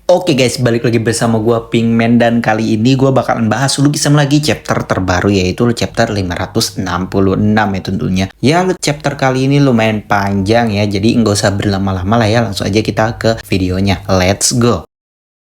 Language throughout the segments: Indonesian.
Oke guys, balik lagi bersama gua Pinkman dan kali ini gua bakalan bahas lukisan lagi chapter terbaru yaitu chapter 566 ya tentunya. Ya chapter kali ini lumayan panjang ya, jadi nggak usah berlama-lama lah ya, langsung aja kita ke videonya. Let's go.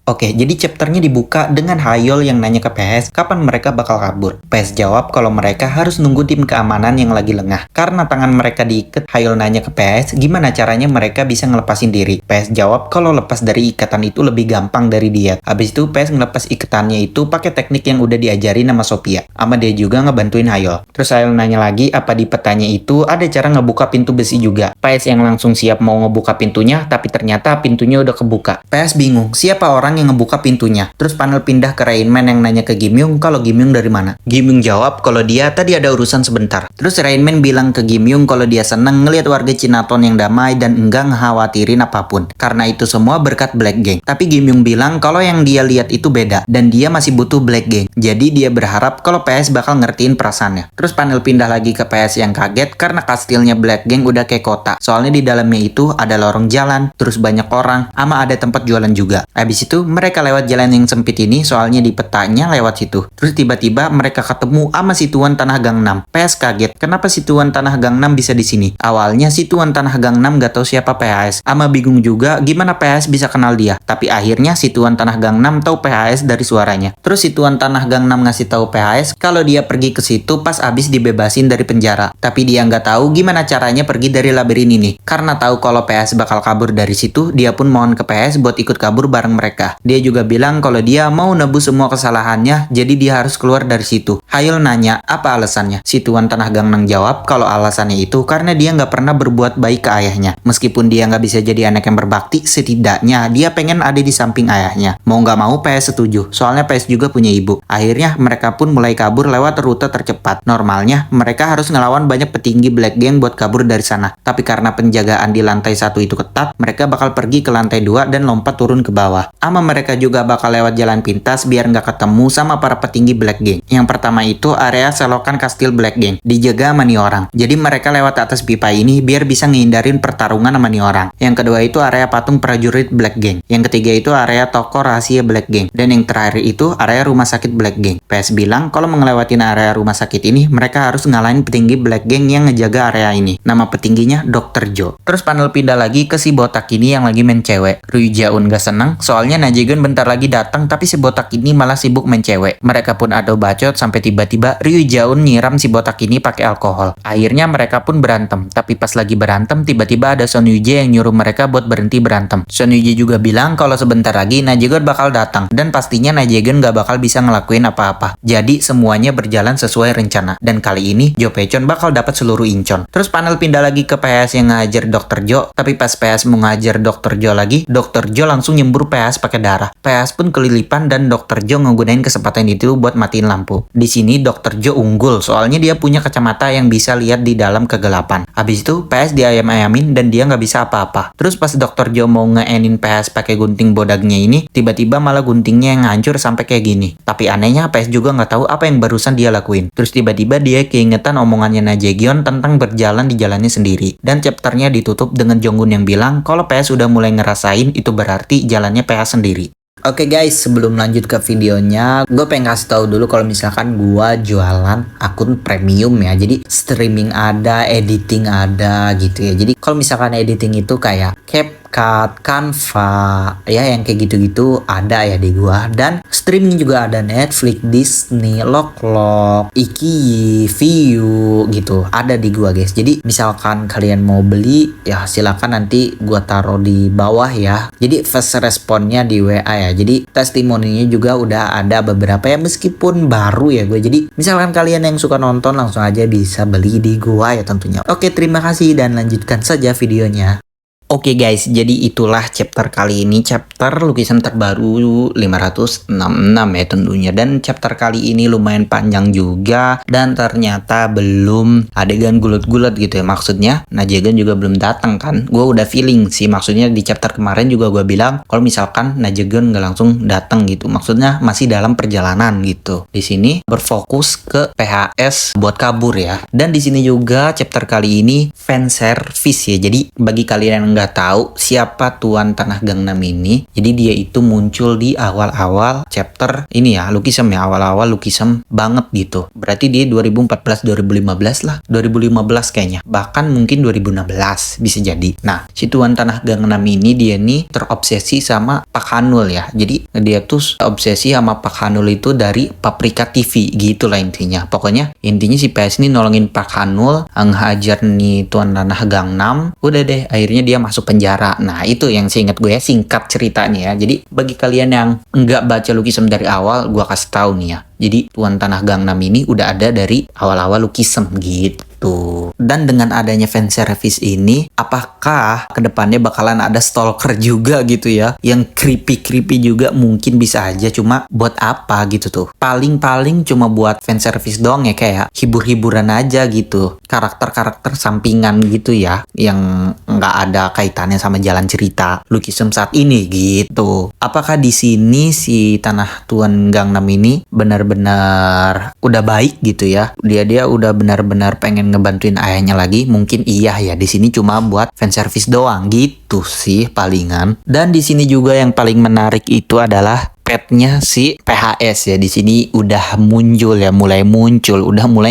Oke, jadi chapternya dibuka dengan Hayol yang nanya ke PS kapan mereka bakal kabur. PS jawab kalau mereka harus nunggu tim keamanan yang lagi lengah. Karena tangan mereka diikat, Hayol nanya ke PS gimana caranya mereka bisa ngelepasin diri. PS jawab kalau lepas dari ikatan itu lebih gampang dari dia. Habis itu PS ngelepas ikatannya itu pakai teknik yang udah diajarin sama Sophia. Sama dia juga ngebantuin Hayol. Terus Hayol nanya lagi apa di petanya itu ada cara ngebuka pintu besi juga. PS yang langsung siap mau ngebuka pintunya, tapi ternyata pintunya udah kebuka. PS bingung, siapa orang yang ngebuka pintunya. Terus panel pindah ke Rain Man yang nanya ke Kim Young kalau Kim Young dari mana. Kim Young jawab kalau dia tadi ada urusan sebentar. Terus Rain Man bilang ke Kim Young kalau dia seneng ngelihat warga Cinaton yang damai dan enggak ngekhawatirin apapun. Karena itu semua berkat Black Gang. Tapi Kim Young bilang kalau yang dia lihat itu beda dan dia masih butuh Black Gang. Jadi dia berharap kalau PS bakal ngertiin perasaannya. Terus panel pindah lagi ke PS yang kaget karena kastilnya Black Gang udah kayak kota. Soalnya di dalamnya itu ada lorong jalan, terus banyak orang, ama ada tempat jualan juga. Habis itu mereka lewat jalan yang sempit ini soalnya di petanya lewat situ. Terus tiba-tiba mereka ketemu sama si Tuan Tanah Gangnam. PS kaget, kenapa si Tuan Tanah Gangnam bisa di sini? Awalnya si Tuan Tanah Gangnam gak tahu siapa PS. Ama bingung juga gimana PS bisa kenal dia. Tapi akhirnya si Tuan Tanah Gangnam tahu PS dari suaranya. Terus si Tuan Tanah Gangnam ngasih tahu PS kalau dia pergi ke situ pas abis dibebasin dari penjara. Tapi dia nggak tahu gimana caranya pergi dari labirin ini. Karena tahu kalau PS bakal kabur dari situ, dia pun mohon ke PS buat ikut kabur bareng mereka. Dia juga bilang kalau dia mau nebus semua kesalahannya, jadi dia harus keluar dari situ. Hayol nanya, apa alasannya? Si Tuan Tanah Gangnam jawab kalau alasannya itu karena dia nggak pernah berbuat baik ke ayahnya. Meskipun dia nggak bisa jadi anak yang berbakti, setidaknya dia pengen ada di samping ayahnya. Mau nggak mau PS setuju, soalnya PS juga punya ibu. Akhirnya mereka pun mulai kabur lewat rute tercepat. Normalnya mereka harus ngelawan banyak petinggi Black Gang buat kabur dari sana. Tapi karena penjagaan di lantai 1 itu ketat, mereka bakal pergi ke lantai 2 dan lompat turun ke bawah. Ama mereka juga bakal lewat jalan pintas biar nggak ketemu sama para petinggi Black Gang. Yang pertama itu area selokan kastil Black Gang, dijaga sama nih orang. Jadi mereka lewat atas pipa ini biar bisa ngehindarin pertarungan sama nih orang. Yang kedua itu area patung prajurit Black Gang. Yang ketiga itu area toko rahasia Black Gang. Dan yang terakhir itu area rumah sakit Black Gang. PS bilang kalau mengelewatin area rumah sakit ini, mereka harus ngalahin petinggi Black Gang yang ngejaga area ini. Nama petingginya Dr. Joe. Terus panel pindah lagi ke si botak ini yang lagi main cewek. Ryu Jae-un gak seneng, soalnya Najegun bentar lagi datang tapi si botak ini malah sibuk main cewek. Mereka pun ado bacot sampai tiba-tiba Ryu Jae-un nyiram si botak ini pakai alkohol. Akhirnya mereka pun berantem. Tapi pas lagi berantem tiba-tiba ada Son Yuje yang nyuruh mereka buat berhenti berantem. Son Yuje juga bilang kalau sebentar lagi Najegun bakal datang dan pastinya Najegun gak bakal bisa ngelakuin apa-apa. Jadi semuanya berjalan sesuai rencana. Dan kali ini Jo Pechon bakal dapat seluruh incon. Terus panel pindah lagi ke PS yang ngajar Dr. Jo. Tapi pas PS mau ngajar Dr. Jo lagi, Dr. Jo langsung nyembur PS pakai darah. PS pun kelilipan dan Dr. Jo ngegunain kesempatan itu buat matiin lampu. Di sini Dr. Jo unggul soalnya dia punya kacamata yang bisa lihat di dalam kegelapan. Habis itu PS diayam-ayamin dan dia nggak bisa apa-apa. Terus pas Dr. Jo mau ngeenin PS pakai gunting bodagnya ini, tiba-tiba malah guntingnya yang hancur sampai kayak gini. Tapi anehnya PS juga nggak tahu apa yang barusan dia lakuin. Terus tiba-tiba dia keingetan omongannya Najeon tentang berjalan di jalannya sendiri. Dan chapternya ditutup dengan Jonggun yang bilang kalau PS udah mulai ngerasain itu berarti jalannya PS sendiri. Oke guys, sebelum lanjut ke videonya, gue pengen kasih tahu dulu kalau misalkan gue jualan akun premium ya. Jadi streaming ada, editing ada gitu ya. Jadi kalau misalkan editing itu kayak CapCut, Canva, ya yang kayak gitu-gitu ada ya di gua. Dan streaming juga ada Netflix, Disney, Loklok, Iki, Viu gitu. Ada di gua guys. Jadi misalkan kalian mau beli ya silakan nanti gua taruh di bawah ya. Jadi first responnya di WA ya. Jadi testimoninya juga udah ada beberapa ya meskipun baru ya gue. Jadi misalkan kalian yang suka nonton langsung aja bisa beli di gua ya tentunya. Oke, terima kasih dan lanjutkan saja videonya. Oke guys, jadi itulah chapter kali ini, chapter lukisan terbaru 566 ya tentunya. Dan chapter kali ini lumayan panjang juga dan ternyata belum adegan gulat-gulat gitu ya. Maksudnya Najeon juga belum datang kan. Gue udah feeling sih, maksudnya di chapter kemarin juga gue bilang kalau misalkan Najeon nggak langsung datang gitu. Maksudnya masih dalam perjalanan gitu. Di sini berfokus ke PHS buat kabur ya. Dan di sini juga chapter kali ini fan service ya. Jadi bagi kalian yang nggak tahu siapa Tuan Tanah Gangnam ini, jadi dia itu muncul di awal-awal chapter ini ya, Lookism ya, awal-awal Lookism banget gitu. Berarti dia 2014-2015 lah, 2015 kayaknya, bahkan mungkin 2016 bisa jadi. Nah, si Tuan Tanah Gangnam ini dia nih terobsesi sama Park Han-wol ya. Jadi dia tuh obsesi sama Park Han-wol itu dari Paprika TV gitu lah intinya. Pokoknya intinya si PS ini nolongin Park Han-wol, ngehajar nih Tuan Tanah Gangnam. Udah deh, akhirnya dia masuk penjara. Nah, itu yang seingat gue ya, singkat ceritanya ya. Jadi bagi kalian yang nggak baca Lookism dari awal, gue kasih tahu nih ya. Jadi Tuan Tanah Gangnam ini udah ada dari awal-awal Lookism gitu. Dan dengan adanya fan service ini, apakah kedepannya bakalan ada stalker juga gitu ya, yang creepy juga? Mungkin bisa aja, cuma buat apa gitu tuh? Paling cuma buat fan service doang ya, kayak hibur-hiburan aja gitu, karakter-karakter sampingan gitu ya, yang nggak ada kaitannya sama jalan cerita Lookism saat ini gitu. Apakah di sini si Tanah Tuan Gangnam ini benar-benar udah baik gitu ya? Dia udah benar-benar pengen ngebantuin ayahnya lagi? Mungkin iya ya, di sini cuma buat fan service doang gitu sih palingan. Dan di sini juga yang paling menarik itu adalah petnya si PHS ya. Di sini udah muncul ya, mulai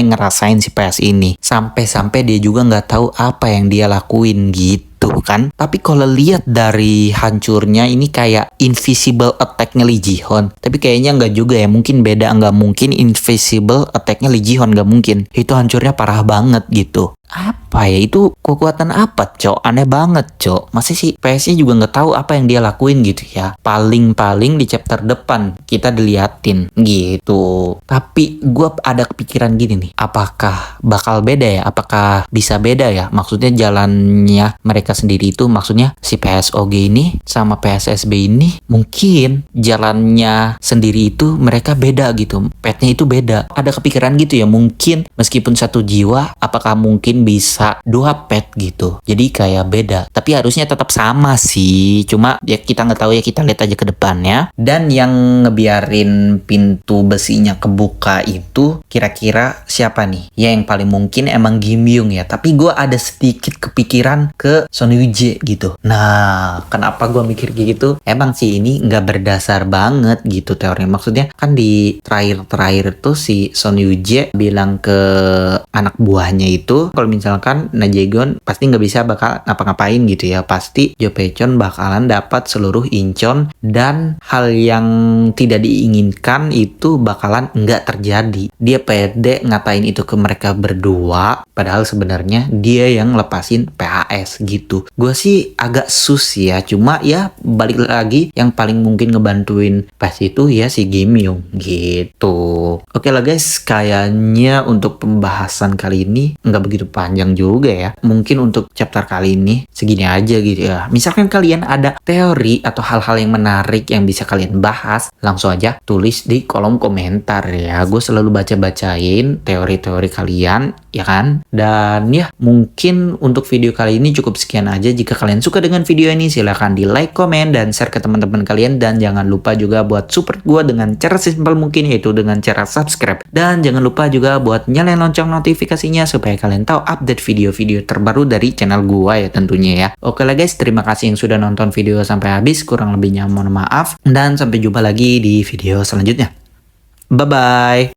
ngerasain si PS ini. Sampai-sampai dia juga nggak tahu apa yang dia lakuin gitu kan. Tapi kalau lihat dari hancurnya ini kayak invisible attack-nya Lee Ji-hoon. Tapi kayaknya nggak juga ya, mungkin beda, nggak mungkin invisible attack-nya Lee Ji-hoon, nggak mungkin. Itu hancurnya parah banget gitu. Apa ya itu, kekuatan apa cok? Aneh banget cok. Masa sih PS-nya juga nggak tahu apa yang dia lakuin gitu ya? Paling di chapter depan kita diliatin gitu. Tapi gue ada kepikiran gini nih, apakah bakal beda ya? Apakah bisa beda ya? Maksudnya jalannya mereka sendiri itu, maksudnya si PSOG ini sama PSSB ini mungkin jalannya sendiri itu mereka beda gitu. Petnya itu beda. Ada kepikiran gitu ya, mungkin meskipun satu jiwa, apakah mungkin bisa 2 pet gitu. Jadi kayak beda. Tapi harusnya tetap sama sih. Cuma ya kita nggak tahu ya, kita lihat aja ke depannya. Dan yang ngebiarin pintu besinya kebuka itu kira-kira siapa nih? Ya yang paling mungkin emang Kim Myung ya. Tapi gue ada sedikit kepikiran ke Son Woo-jae gitu. Nah, kenapa gue mikir gitu? Emang sih ini nggak berdasar banget gitu teorinya. Maksudnya kan di terakhir tuh si Son Woo-jae bilang ke anak buahnya itu, kalau misalkan Na Jae-gon pasti nggak bisa bakal ngapa-ngapain gitu ya, pasti Jo Pechon bakalan dapat seluruh Incheon dan hal yang tidak diinginkan itu bakalan nggak terjadi. Dia pede ngatain itu ke mereka berdua, padahal sebenarnya dia yang lepasin PHS gitu. Gue sih agak sus ya, cuma ya balik lagi yang paling mungkin ngebantuin pas itu ya si Kim Myung gitu. Oke lah guys, kayaknya untuk pembahasan kali ini nggak begitu panjang juga ya. Mungkin untuk chapter kali ini segini aja gitu ya. Misalkan kalian ada teori atau hal-hal yang menarik yang bisa kalian bahas, langsung aja tulis di kolom komentar ya. Gue selalu baca-bacain teori-teori kalian ya kan. Dan ya mungkin untuk video kali ini cukup sekian aja. Jika kalian suka dengan video ini, silahkan di like, komen, dan share ke teman-teman kalian. Dan jangan lupa juga buat support gue dengan cara simpel mungkin, yaitu dengan cara subscribe. Dan jangan lupa juga buat nyalain lonceng notifikasinya supaya kalian tahu update video-video terbaru dari channel gua ya tentunya ya. Oke lah guys, terima kasih yang sudah nonton video sampai habis. Kurang lebihnya mohon maaf. Dan sampai jumpa lagi di video selanjutnya. Bye-bye.